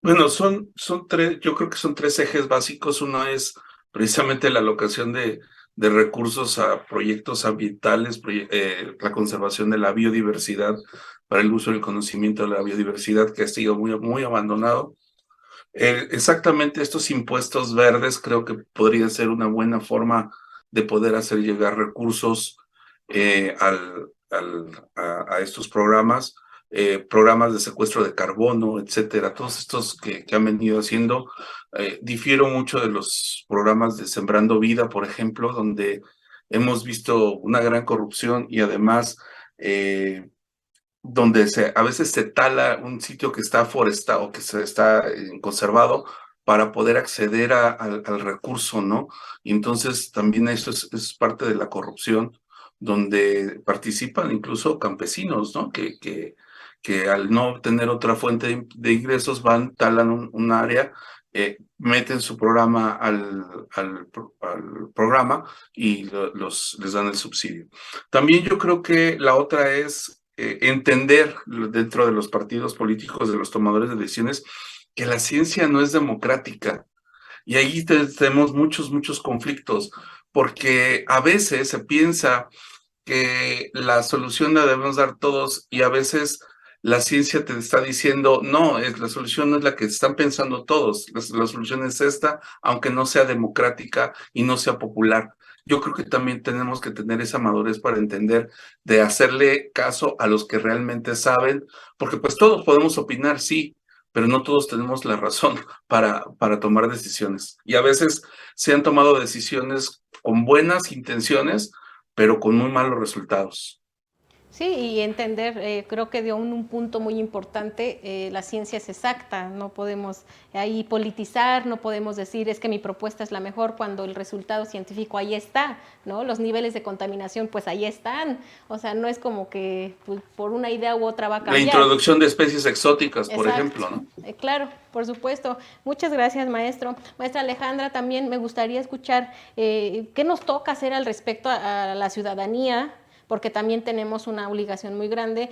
Bueno, son tres, yo creo que son tres ejes básicos. Uno es precisamente la alocación de recursos a proyectos ambientales, la conservación de la biodiversidad, para el uso del conocimiento de la biodiversidad, que ha sido muy abandonado. Exactamente estos impuestos verdes creo que podría ser una buena forma de poder hacer llegar recursos a estos programas, programas de secuestro de carbono, etcétera. Todos estos que han venido haciendo. Difiero mucho de los programas de Sembrando Vida, por ejemplo, donde hemos visto una gran corrupción y además donde a veces se tala un sitio que está forestado, que se está conservado, para poder acceder al recurso, ¿no? Y entonces también eso es parte de la corrupción, donde participan incluso campesinos, ¿no? Que al no tener otra fuente de ingresos talan un área, meten su programa al programa y les dan el subsidio. También yo creo que la otra es entender dentro de los partidos políticos, de los tomadores de decisiones, que la ciencia no es democrática. Y ahí tenemos muchos conflictos, porque a veces se piensa que la solución la debemos dar todos y a veces la ciencia te está diciendo, no, la solución no es la que están pensando todos, la solución es esta, aunque no sea democrática y no sea popular. Yo creo que también tenemos que tener esa madurez para entender de hacerle caso a los que realmente saben, porque pues todos podemos opinar, sí, pero no todos tenemos la razón para tomar decisiones. Y a veces se han tomado decisiones con buenas intenciones, pero con muy malos resultados. Sí, y entender, creo que dio un punto muy importante, la ciencia es exacta, no podemos ahí politizar, no podemos decir es que mi propuesta es la mejor cuando el resultado científico ahí está, ¿no? Los niveles de contaminación pues ahí están, o sea, no es como que pues, por una idea u otra va a cambiar. La introducción de especies exóticas, por Exacto. ejemplo, ¿no? Claro, por supuesto. Muchas gracias, maestro. Maestra Alejandra, también me gustaría escuchar qué nos toca hacer al respecto a la ciudadanía, porque también tenemos una obligación muy grande,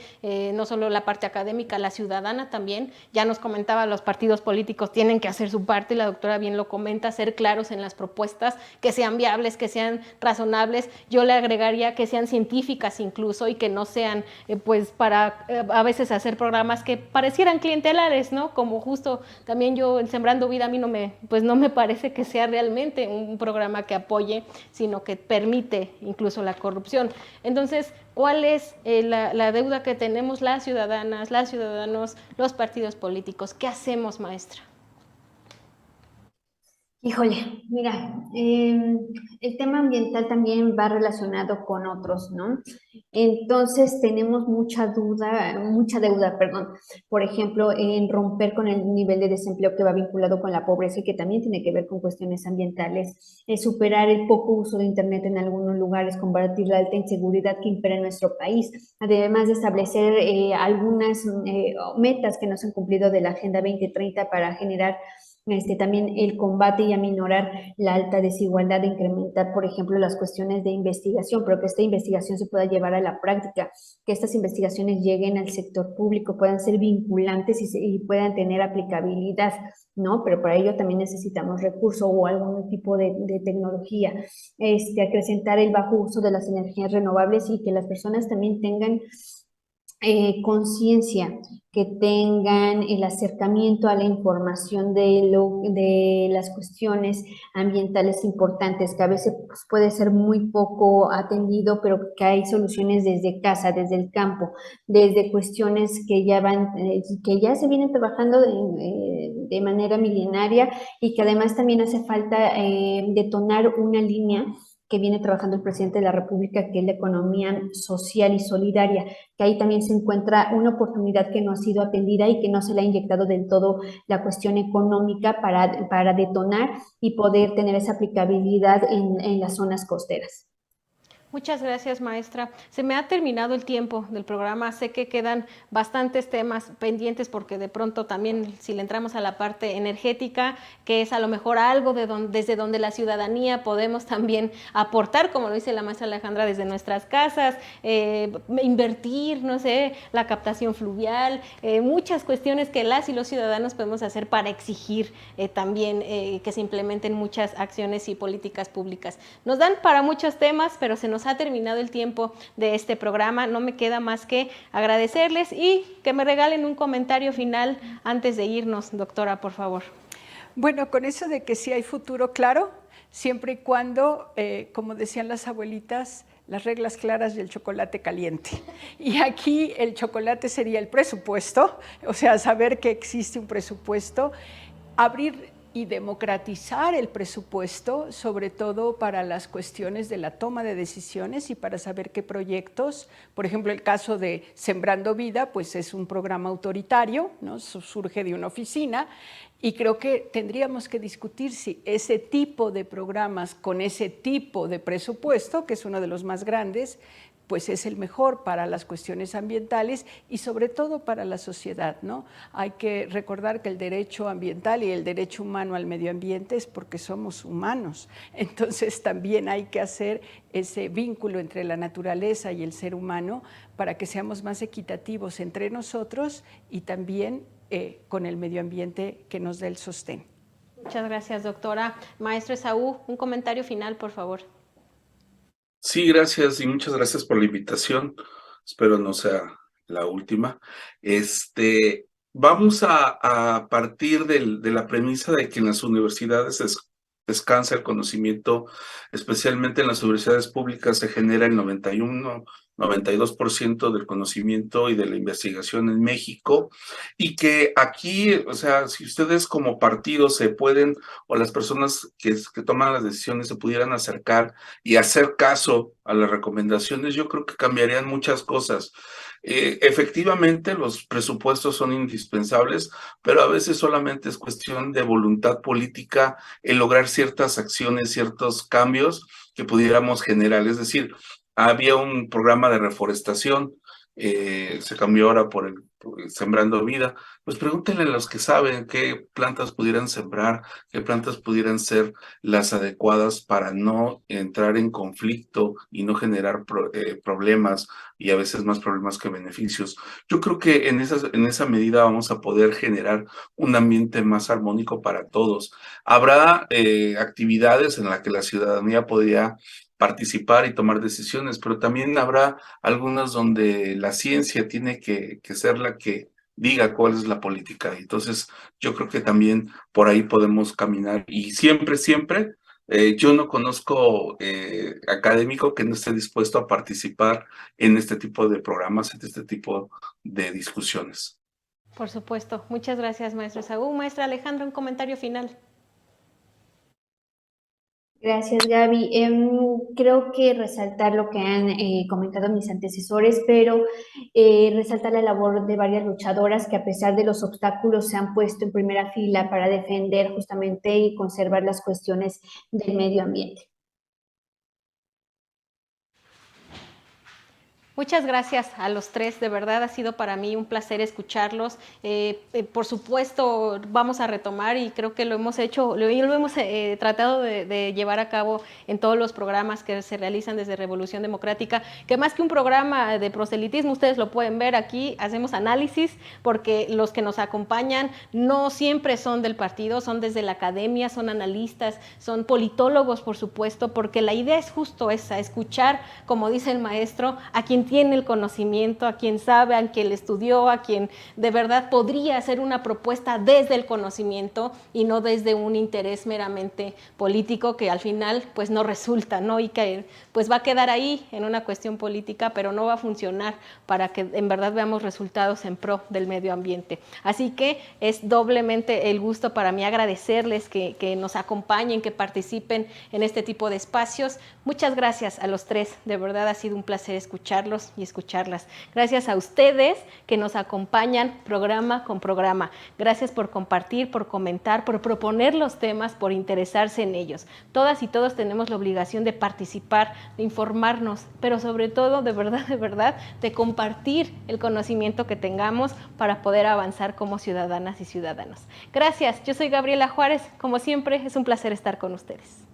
no solo la parte académica, la ciudadana también. Ya nos comentaba, los partidos políticos tienen que hacer su parte, y la doctora bien lo comenta, ser claros en las propuestas, que sean viables, que sean razonables. Yo le agregaría que sean científicas incluso, y que no sean, pues, para a veces hacer programas que parecieran clientelares, ¿no? Como justo también yo, en Sembrando Vida, a mí no me parece que sea realmente un programa que apoye, sino que permite incluso la corrupción. Entonces, ¿cuál es la deuda que tenemos las ciudadanas, los ciudadanos, los partidos políticos? ¿Qué hacemos, maestra? Híjole, mira, el tema ambiental también va relacionado con otros, ¿no? Entonces tenemos mucha deuda, perdón, por ejemplo, en romper con el nivel de desempleo que va vinculado con la pobreza y que también tiene que ver con cuestiones ambientales, superar el poco uso de Internet en algunos lugares, combatir la alta inseguridad que impera en nuestro país, además de establecer algunas metas que no se han cumplido de la Agenda 2030 para generar también el combate y aminorar la alta desigualdad, de incrementar, por ejemplo, las cuestiones de investigación, pero que esta investigación se pueda llevar a la práctica, que estas investigaciones lleguen al sector público, puedan ser vinculantes y puedan tener aplicabilidad, ¿no? Pero para ello también necesitamos recursos o algún tipo de tecnología, acrecentar el bajo uso de las energías renovables y que las personas también tengan conciencia, que tengan el acercamiento a la información de las cuestiones ambientales importantes, que a veces pues, puede ser muy poco atendido, pero que hay soluciones desde casa, desde el campo, desde cuestiones que ya se vienen trabajando de manera milenaria y que además también hace falta detonar una línea que viene trabajando el presidente de la República, que es la economía social y solidaria, que ahí también se encuentra una oportunidad que no ha sido atendida y que no se le ha inyectado del todo la cuestión económica para detonar y poder tener esa aplicabilidad en las zonas costeras. Muchas gracias, maestra. Se me ha terminado el tiempo del programa. Sé que quedan bastantes temas pendientes porque de pronto también si le entramos a la parte energética, que es a lo mejor algo desde donde la ciudadanía podemos también aportar, como lo dice la maestra Alejandra, desde nuestras casas, invertir, no sé, la captación fluvial, muchas cuestiones que las y los ciudadanos podemos hacer para exigir también que se implementen muchas acciones y políticas públicas. Nos dan para muchos temas, pero se nos ha terminado el tiempo de este programa. No me queda más que agradecerles y que me regalen un comentario final antes de irnos, doctora, por favor. Bueno, con eso de que sí hay futuro, claro, siempre y cuando, como decían las abuelitas, las reglas claras del chocolate caliente. Y aquí el chocolate sería el presupuesto, o sea, saber que existe un presupuesto, abrir y democratizar el presupuesto, sobre todo para las cuestiones de la toma de decisiones y para saber qué proyectos, por ejemplo, el caso de Sembrando Vida, pues es un programa autoritario, ¿no? Surge de una oficina, y creo que tendríamos que discutir si ese tipo de programas con ese tipo de presupuesto, que es uno de los más grandes, pues es el mejor para las cuestiones ambientales y sobre todo para la sociedad, ¿no? Hay que recordar que el derecho ambiental y el derecho humano al medio ambiente es porque somos humanos. Entonces también hay que hacer ese vínculo entre la naturaleza y el ser humano para que seamos más equitativos entre nosotros y también con el medio ambiente que nos dé el sostén. Muchas gracias, doctora. Maestro Esaú, un comentario final, por favor. Sí, gracias y muchas gracias por la invitación. Espero no sea la última. Vamos a partir de la premisa de que en las universidades descansa el conocimiento, especialmente en las universidades públicas se genera el 92% del conocimiento y de la investigación en México, y que aquí, o sea, si ustedes como partido se pueden, o las personas que toman las decisiones se pudieran acercar y hacer caso a las recomendaciones, yo creo que cambiarían muchas cosas. Efectivamente, los presupuestos son indispensables, pero a veces solamente es cuestión de voluntad política el lograr ciertas acciones, ciertos cambios que pudiéramos generar. Es decir, había un programa de reforestación, se cambió ahora por el Sembrando Vida. Pues pregúntenle a los que saben qué plantas pudieran sembrar, qué plantas pudieran ser las adecuadas para no entrar en conflicto y no generar problemas, y a veces más problemas que beneficios. Yo creo que en esa medida vamos a poder generar un ambiente más armónico para todos. Habrá actividades en las que la ciudadanía podría participar y tomar decisiones, pero también habrá algunas donde la ciencia tiene que ser la que diga cuál es la política. Entonces, yo creo que también por ahí podemos caminar y siempre, yo no conozco académico que no esté dispuesto a participar en este tipo de programas, en este tipo de discusiones. Por supuesto. Muchas gracias, maestro Esaú. Maestra Alejandra, un comentario final. Gracias, Gaby. Creo que resaltar lo que han comentado mis antecesores, pero resaltar la labor de varias luchadoras que a pesar de los obstáculos se han puesto en primera fila para defender justamente y conservar las cuestiones del medio ambiente. Muchas gracias a los tres, de verdad ha sido para mí un placer escucharlos. Por supuesto, vamos a retomar y creo que lo hemos hecho, lo hemos tratado de llevar a cabo en todos los programas que se realizan desde Revolución Democrática, que más que un programa de proselitismo, ustedes lo pueden ver aquí, hacemos análisis, porque los que nos acompañan no siempre son del partido, son desde la academia, son analistas, son politólogos, por supuesto, porque la idea es justo esa, escuchar, como dice el maestro, a quien tiene el conocimiento, a quien sabe, a quien le estudió, a quien de verdad podría hacer una propuesta desde el conocimiento y no desde un interés meramente político que al final pues no resulta, ¿no? Y que pues va a quedar ahí en una cuestión política, pero no va a funcionar para que en verdad veamos resultados en pro del medio ambiente. Así que es doblemente el gusto para mí agradecerles que nos acompañen, que participen en este tipo de espacios. Muchas gracias a los tres, de verdad ha sido un placer escucharlos y escucharlas. Gracias a ustedes que nos acompañan programa con programa. Gracias por compartir, por comentar, por proponer los temas, por interesarse en ellos. Todas y todos tenemos la obligación de participar, de informarnos, pero sobre todo, de verdad, de compartir el conocimiento que tengamos para poder avanzar como ciudadanas y ciudadanos. Gracias, yo soy Gabriela Juárez. Como siempre, es un placer estar con ustedes.